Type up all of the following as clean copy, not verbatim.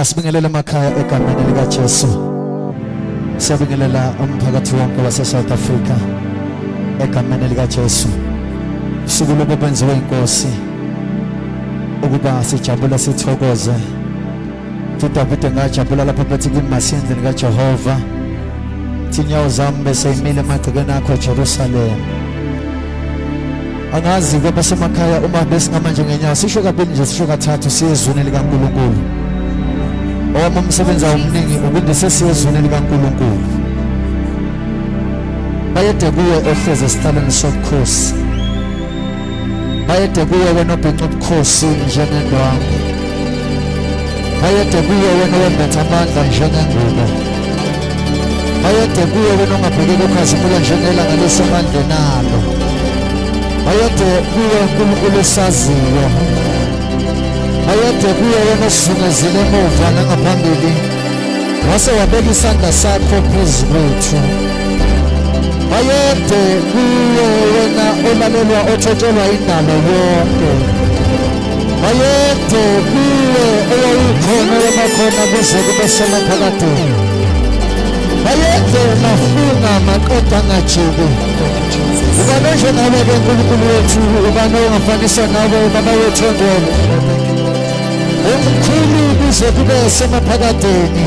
Asibingelela emakhaya egameni likaJesu. Siyabingelela umphakathi wonke wase-South Africa egameni likaJesu. Usuku lokwenziwa inkosi ukuba sijabula sithokoze. David ngajabula lapho phethi kumasendlini kaJehova. Tinyawo zami bese imile emagcekeni akho eJerusalem. Angazi ke basemakhaya uma besingamanje ngenyawo sisho kabili nje sisho kathathu siyezweni likaNkulunkulu. Owami umsebenzi omningi ukuthi sesiyezweni likaNkulunkulu. Bayede kuwe ohleze esithalweni sobukhosi. Bayede kuwe wena obhinca ubukhosi njengendwangu. Bayede kuwe wena wembetha amandla njengengubo. Bayede kuwe wena ongabhekeki ukhazimula njengelanga lesemandleni alo. Bayede kuwe uNkulunkulu esaziyo. Bayede kuwe wena osivungezile emuva nangaphambili. Wase wabeka isandla sakho phezu kwethu. Bayede kuwe wena olalelwa othotshelwa indalo yonke. Bayede kuwe owawukhona emakhona kuze kube semaphakadeni. Bayede mafunga maqeda angajiki. Ubanonje nawe-ke uNkulunkulu wethu, ubani ongafaniswa nawe baba wethu ongcwele. Umkhulu kuze kube semaphakadeni.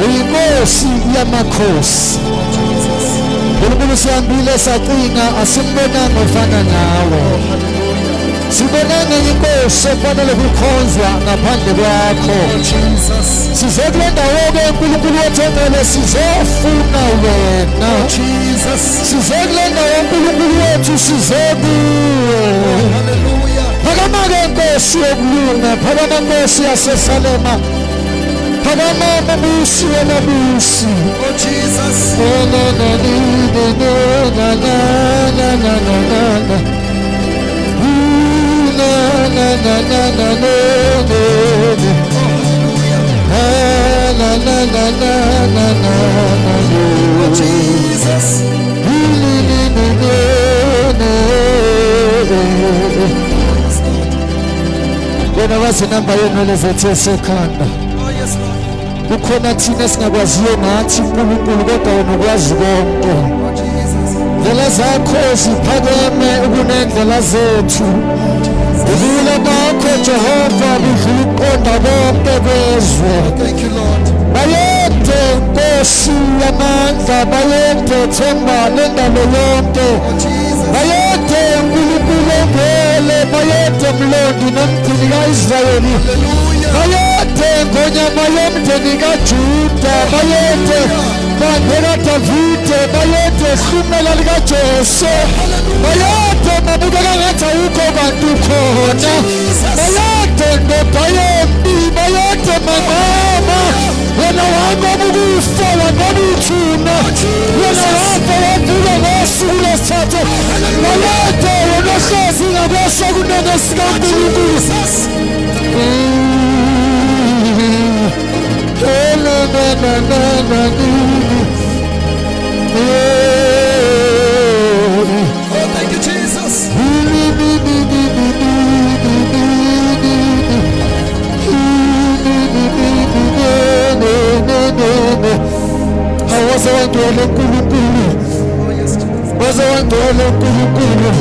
Uyinkosi yamakhosi. uNkulunkulu sihambile sacinga asimbonanga ofana nawe. Sibonanga inkosi efanele ukukhonzwa ngaphandle kwakho. Size kule ndawo-ke uNkulunkulu wethu ongcwele sizofuna wena. Size kule ndawo uNkulunkulu wethu size kuwe. Phakama-ke Nkosi yokulunga, phakama Nkosi yaseSalema. Phakama mabusi wena busi. Wena wazi namba yenwele zethu esekhanda. Kukhona thina singakwaziyo ngathi uNkulunkulu kodwa wena ukwazi konke. Ndlela zakho ziphakeme kunendlela zethu. Ubula bakho Jehova budlula ukuqonda konke bezwe. Bayede Nkosi yamandla, bayede themba lendalo yonke. Bayede uNkulunkulu ongcwele, bayede mlondi nomgcini kaIsrayeli. Bayede ngonyama yomndeni kaJuda, bayede bandla kaDavide, bayede hlumela likaJose. Bayede mabukeka ngathi awukho bantu khona. Bayede ndoda yempi, bayede mangama. Wena wanga ukufa wanga uthuna. Wena wafa wavuka ngosuku lesithathu. Bayede wena hlezi ngakwesha kunene sikaNkulunkulu. Oh, thank you, Jesus. Waze wangcwele uNkulunkulu. Waze wangcwele uNkulunkulu.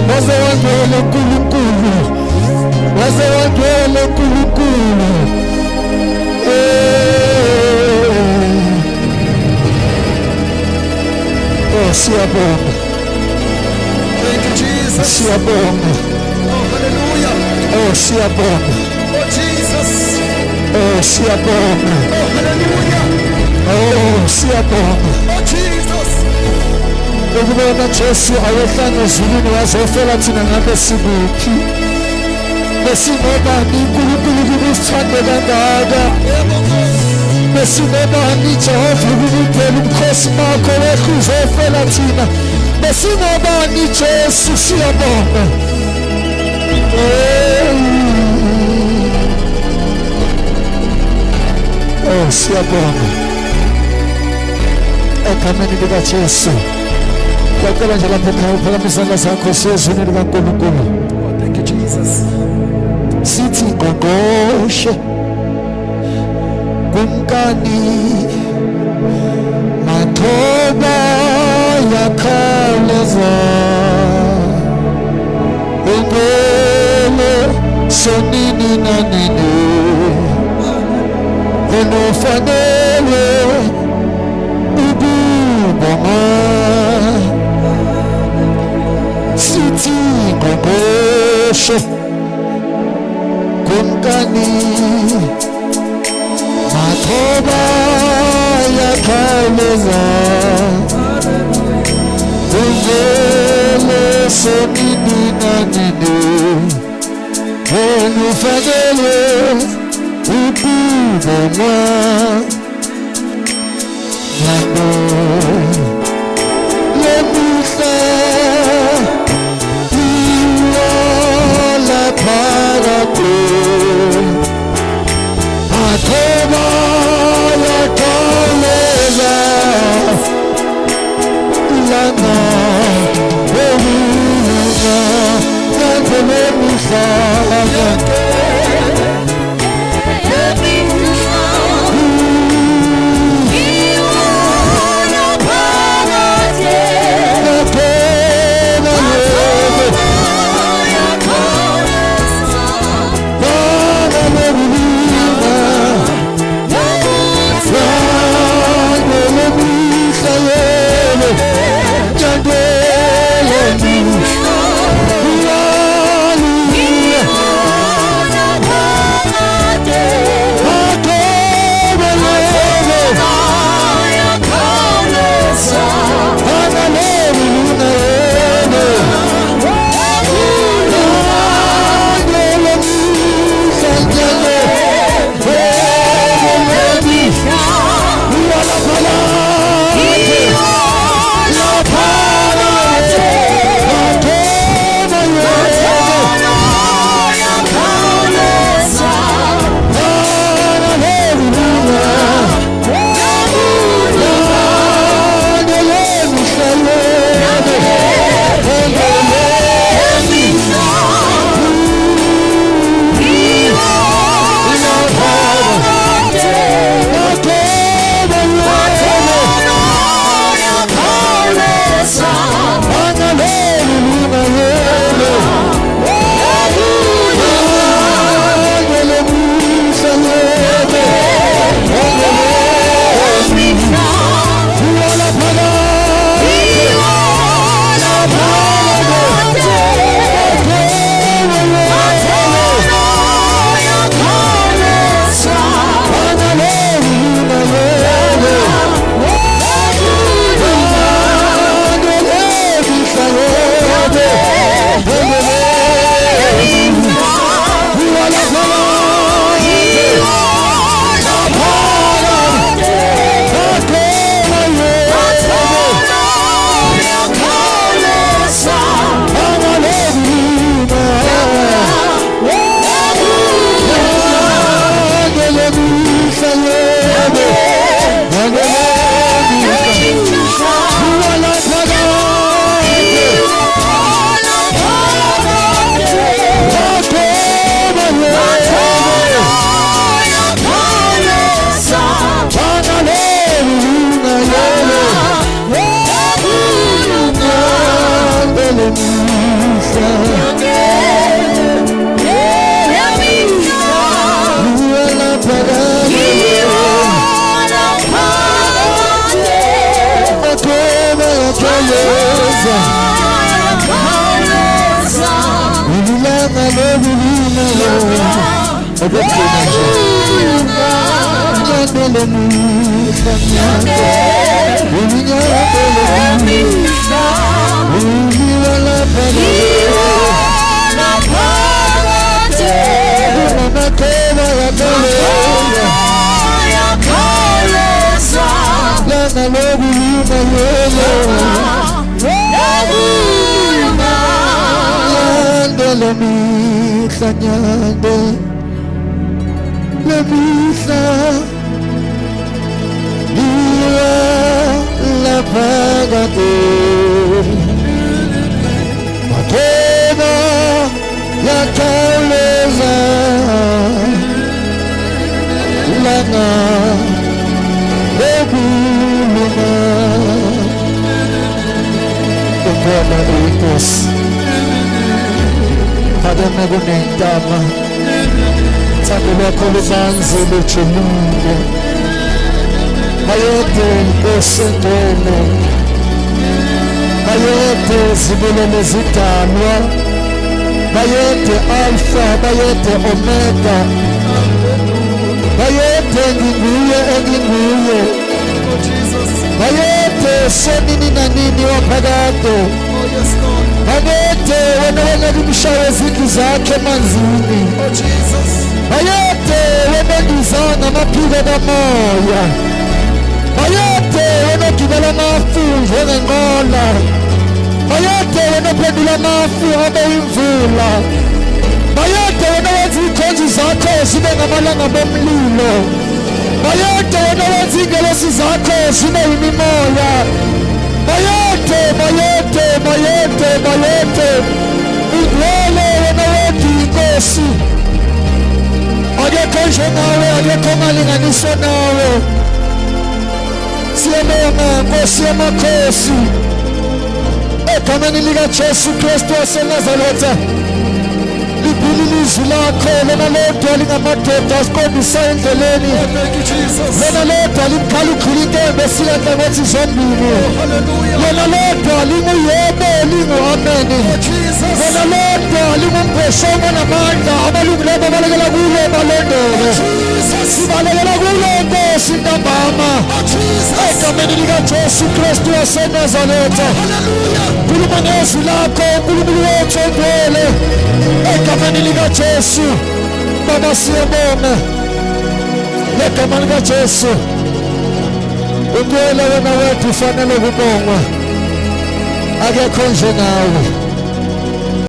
Waze wangcwele uNkulunkulu. Waze wangcwele uNkulunkulu. Oh, siyabonga. Thank you, Jesus. Siyabonga. Oh, hallelujah. Oh, siyabonga. Oh, Jesus. Oh, siyabonga. Oh, hallelujah. Oh, siyabonga. Oh, Jesus. Ukubona Jesu awehlanga ezulwini wazofela thina ngabe sikuphi. Besinobani uNkulunkulu kubusithande kangaka. Besinobani Jehova ukuphela ubukhosi bakho wehla uzofela thina. Besinobani Jesu siyabonga. Oh, siyabonga. Egameni likaJesu. Kwacela nje lapho ekhaya uphakamisa isandla sakho siyezweni likaNkulunkulu. Oh, thank you, Jesus. Sithi ngqongqoshe kumkani mathoba yakhawuleza ungele sonini nanini unofanele ububonga sithi ngqongqoshe kumkani mathoba yakhawuleza ungele sonini nanini unofanele ububonga Lando Lemisa Iola Parate Atoma La Kaleza Lana Lemisa Lando Lemisa ukulunga ukulunga ukhona uyinkosi phakeme kunentaba thando lwakho lubanzi lujulile bayede Nkosi engcwele bayede zibulele zidalwa bayede Alpha bayede Omega bayede nginguye enginguye Oh, Jesus. bayede sonini nanini waphakade Oh, yes, Lord. bayede wena wena kumshaye izindlu zakhe emanzini Oh, Jesus. bayede wena ndizana amaphiko kamoya bayede wena ogibela amafu njengenqola bayede wena ophendula amafu abe imvula bayede wena wenza izikhonzi zakho zibe ngamalanga bomlilo bayede wena wenza iingelosi zakho zibe yimimoya bayede bayede bayede bayede ungcwele wena wedwa inkosi akekho njengawe akekho ongalinganiswa nawe siyabonga Nkosi yamakhosi egameni likaJesu Kristu waseNazaretha liphile ilizwi lakho lona lodwa lingamadoda asiqondisa endleleni Oh, thank you, Jesus. lona lodwa limkhala ukhula intembe esilanhlangothi zombili Oh, hallelujah. lona lodwa linguyebo lingu-ameni Oh, Jesus. lona lodwa lingumpheshongo namandla abalungu labo balekela kulo balondole Jesus. sibalekela kulo Nkosi ntambama Oh, Jesus. egameni likaJesu Kristu waseNazaretha Hallelujah. khuluma ngezwi lakho uNkulunkulu wethu ongcwele egameni likaJesu Baba siyabonga ngegama likaJesu ungcwele wena wedwa ufanele kubongwa akekho njengawe